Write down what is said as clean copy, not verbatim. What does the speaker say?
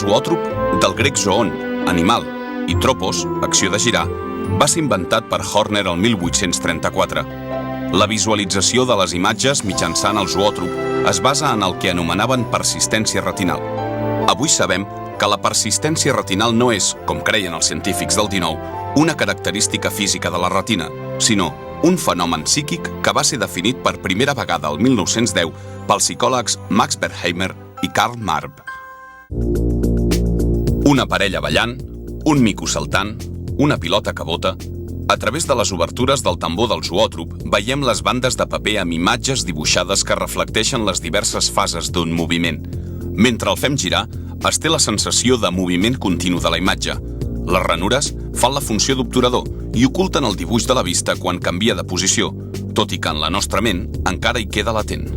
zoòtrop, del grec zoon, animal, i tropos, acció de girar, va ser inventat per Horner el 1834. La visualització de les imatges mitjançant el zoòtrop es basa en el que anomenaven persistència retinal. Avui sabem que la persistència retinal no és, com creien els científics del XIX, una característica física de la retina, sinó un fenomen psíquic que va ser definit per primera vegada el 1910 pels psicòlegs Max Berkheimer i Karl Marx. Una parella ballant, un mico saltant, una pilota que bota. A través de les obertures del tambor del zoòtrop veiem les bandes de paper amb imatges dibuixades que reflecteixen les diverses fases d'un moviment. Mentre el fem girar, es té la sensació de moviment continu de la imatge. Les ranures fan la funció d'obturador i oculten el dibuix de la vista quan canvia de posició, tot i que en la nostra ment encara hi queda latent.